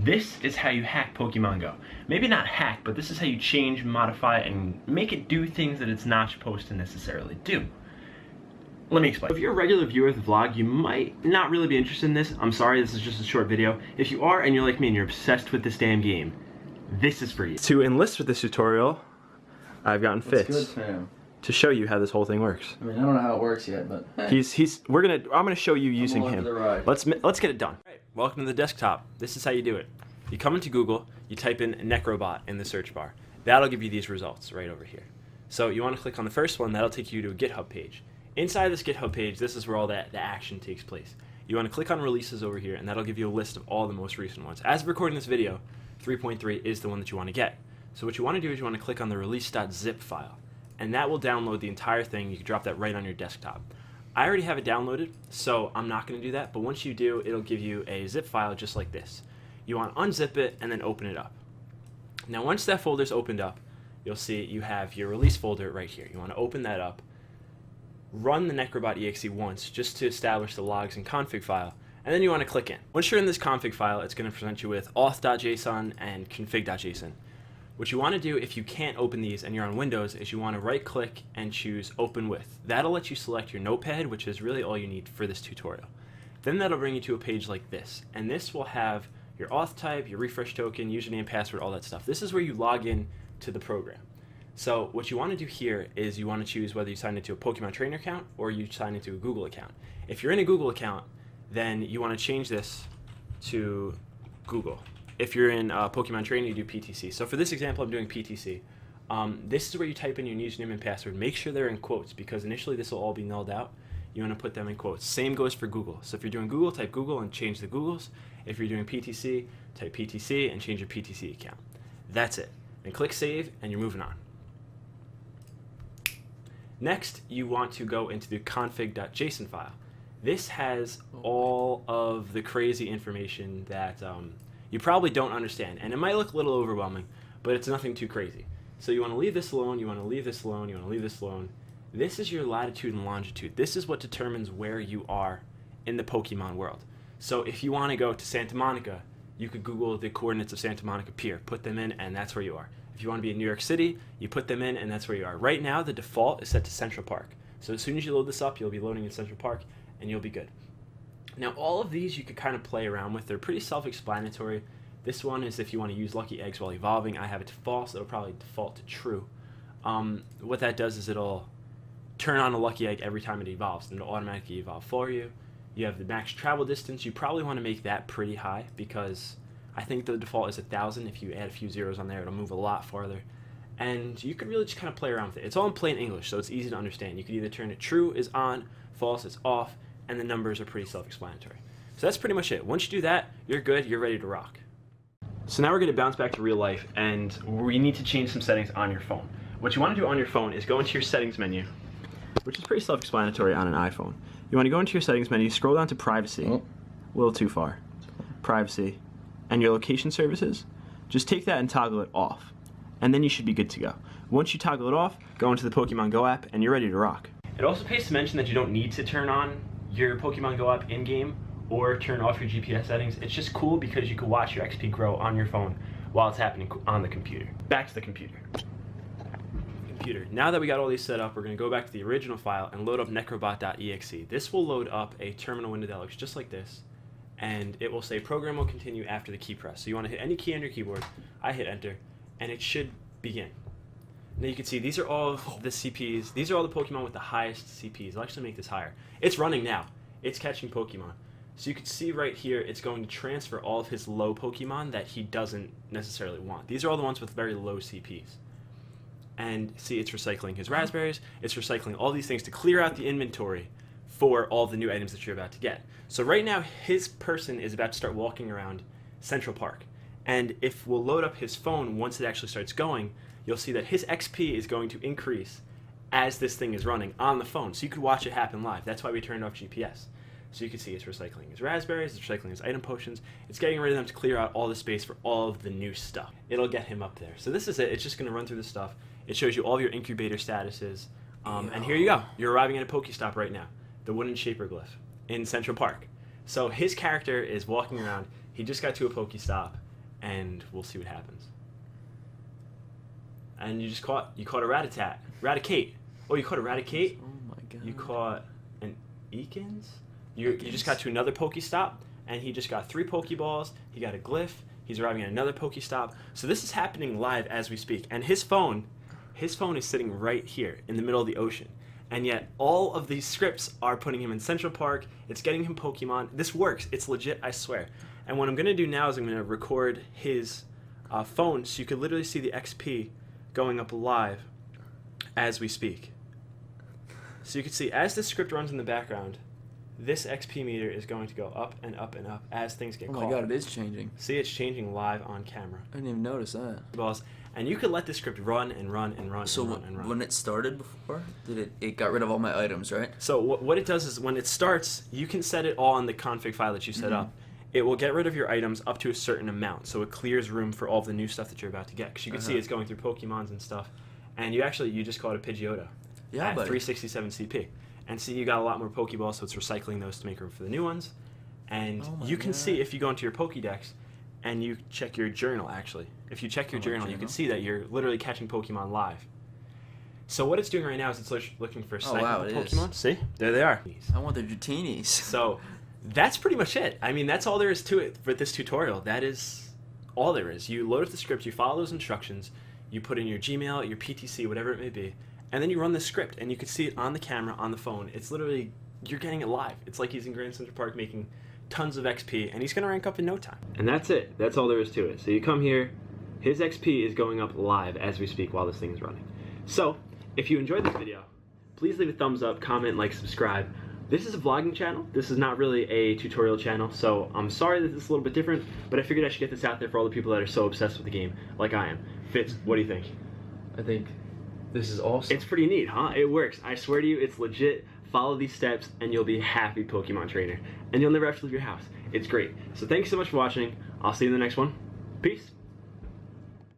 This is how you hack Pokemon Go. Maybe not hack, but this is how you change, modify, and make it do things that it's not supposed to necessarily do. Let me explain. If you're a regular viewer of the vlog, you might not really be interested in this. I'm sorry, this is just a short video. If you are and you're like me and you're obsessed with this damn game, this is for you. To enlist with this tutorial, I've gotten Fitz to show you how this whole thing works. I mean, I don't know how it works yet, but hey. I'm gonna show you using him. Let's get it done. Right, welcome to the desktop. This is how you do it. You come into Google, you type in NecroBot in the search bar. That'll give you these results right over here. So you want to click on the first one. That'll take you to a GitHub page. Inside this GitHub page, this is where all the action takes place. You want to click on releases over here, and that'll give you a list of all the most recent ones. As of recording this video, 3.3 is the one that you want to get. So what you want to do is you want to click on the release.zip file, and that will download the entire thing. You can drop that right on your desktop. I already have it downloaded, so I'm not going to do that, but once you do, it'll give you a zip file just like this. You want to unzip it and then open it up. Now once that folder's opened up, you'll see you have your release folder right here. You want to open that up, run the NecroBot exe once just to establish the logs and config file, and then you want to click in. Once you're in this config file, it's going to present you with auth.json and config.json. What you want to do if you can't open these and you're on Windows is you want to right click and choose open with. That'll let you select your notepad, which is really all you need for this tutorial. Then that'll bring you to a page like this, and this will have your auth type, your refresh token, username, password, all that stuff. This is where you log in to the program. So what you want to do here is you want to choose whether you sign into a Pokemon Trainer account or you sign into a Google account. If you're in a Google account, then you want to change this to Google. If you're in Pokemon Trainer, you do PTC. So for this example, I'm doing PTC. This is where you type in your username and password. Make sure they're in quotes because initially this will all be nulled out. You want to put them in quotes. Same goes for Google. So if you're doing Google, type Google and change the Googles. If you're doing PTC, type PTC and change your PTC account. That's it. And click save and you're moving on. Next, you want to go into the config.json file. This has all of the crazy information that you probably don't understand, and it might look a little overwhelming, but it's nothing too crazy. So you want to leave this alone, you want to leave this alone, you want to leave this alone. This is your latitude and longitude. This is what determines where you are in the Pokemon world. So if you want to go to Santa Monica, you could Google the coordinates of Santa Monica Pier, put them in, and that's where you are. If you want to be in New York City, you put them in, and that's where you are. Right now, the default is set to Central Park. So as soon as you load this up, you'll be loading in Central Park, and you'll be good. Now, all of these you could kind of play around with. They're pretty self-explanatory. This one is if you want to use lucky eggs while evolving. I have it to false. It'll probably default to true. What that does is it'll turn on a lucky egg every time it evolves, and it'll automatically evolve for you. You have the max travel distance. You probably want to make that pretty high because I think the default is 1,000. If you add a few zeros on there, it'll move a lot farther. And you could really just kind of play around with it. It's all in plain English, so it's easy to understand. You could either turn it true is on, false is off, and the numbers are pretty self-explanatory. So that's pretty much it. Once you do that, you're good, you're ready to rock. So now we're going to bounce back to real life, and we need to change some settings on your phone. What you want to do on your phone is go into your settings menu, which is pretty self-explanatory on an iPhone. You want to go into your settings menu, scroll down to privacy, a little too far, privacy, and your location services. Just take that and toggle it off, and then you should be good to go. Once you toggle it off, go into the Pokemon Go app, and you're ready to rock. It also pays to mention that you don't need to turn on your Pokemon Go app in-game or turn off your GPS settings. It's just cool because you can watch your XP grow on your phone while it's happening on the computer. Back to the computer. Now that we got all these set up, we're going to go back to the original file and load up necrobot.exe. This will load up a terminal window that looks just like this, and it will say program will continue after the key press. So you want to hit any key on your keyboard. I hit enter, and it should begin. Now you can see these are all of the CPs. These are all the Pokemon with the highest CPs. I'll actually make this higher. It's running now. It's catching Pokemon. So you can see right here, it's going to transfer all of his low Pokemon that he doesn't necessarily want. These are all the ones with very low CPs. And see, it's recycling his raspberries. It's recycling all these things to clear out the inventory for all the new items that you're about to get. So right now, his person is about to start walking around Central Park. And if we'll load up his phone once it actually starts going, you'll see that his XP is going to increase as this thing is running on the phone. So you could watch it happen live. That's why we turned off GPS. So you can see it's recycling his raspberries, it's recycling his item potions, it's getting rid of them to clear out all the space for all of the new stuff. It'll get him up there. So this is it. It's just going to run through the stuff. It shows you all of your incubator statuses. And here you go. You're arriving at a Pokestop right now. The wooden shaper glyph in Central Park. So his character is walking around. He just got to a Pokestop. and we'll see what happens. And you caught a Raticate. Oh, you caught a Raticate? Oh my god. You caught an Ekans? You just got to another Pokestop, and he just got 3 Pokeballs. He got a Glyph. He's arriving at another Pokestop. So this is happening live as we speak. And his phone is sitting right here in the middle of the ocean. And yet all of these scripts are putting him in Central Park. It's getting him Pokemon. This works. It's legit, I swear. And what I'm going to do now is I'm going to record his phone so you could literally see the XP going up live as we speak. So you can see as this script runs in the background, this XP meter is going to go up and up and up as things get caught. Oh my god, it is changing. See, it's changing live on camera. I didn't even notice that. And you could let this script run and run and run so and run and run. When it started before, it got rid of all my items, right? So what it does is when it starts, you can set it all in the config file that you set up. It will get rid of your items up to a certain amount, so it clears room for all the new stuff that you're about to get. Because you can see it's going through Pokemons and stuff. And you just caught a Pidgeotto at 367 CP. And see, you got a lot more Pokeballs, so it's recycling those to make room for the new ones. And you can see if you go into your Pokédex and you check your journal, actually. If you check your journal, you can see that you're literally catching Pokemon live. So what it's doing right now is it's looking for sniping Pokemon. See? There they are. I want the Dratinis. So that's pretty much it. I mean, that's all there is to it for this tutorial. That is all there is. You load up the script, you follow those instructions, you put in your Gmail, your PTC, whatever it may be, and then you run the script, and you can see it on the camera, on the phone. It's literally, you're getting it live. It's like he's in Grand Central Park making tons of XP, and he's going to rank up in no time. And that's it. That's all there is to it. So you come here, his XP is going up live as we speak while this thing is running. So, if you enjoyed this video, please leave a thumbs up, comment, like, subscribe. This is a vlogging channel. This is not really a tutorial channel, so I'm sorry that this is a little bit different, but I figured I should get this out there for all the people that are so obsessed with the game, like I am. Fitz, what do you think? I think this is awesome. It's pretty neat, huh? It works. I swear to you, it's legit. Follow these steps, and you'll be a happy Pokemon trainer. And you'll never have to leave your house. It's great. So thank you so much for watching. I'll see you in the next one. Peace.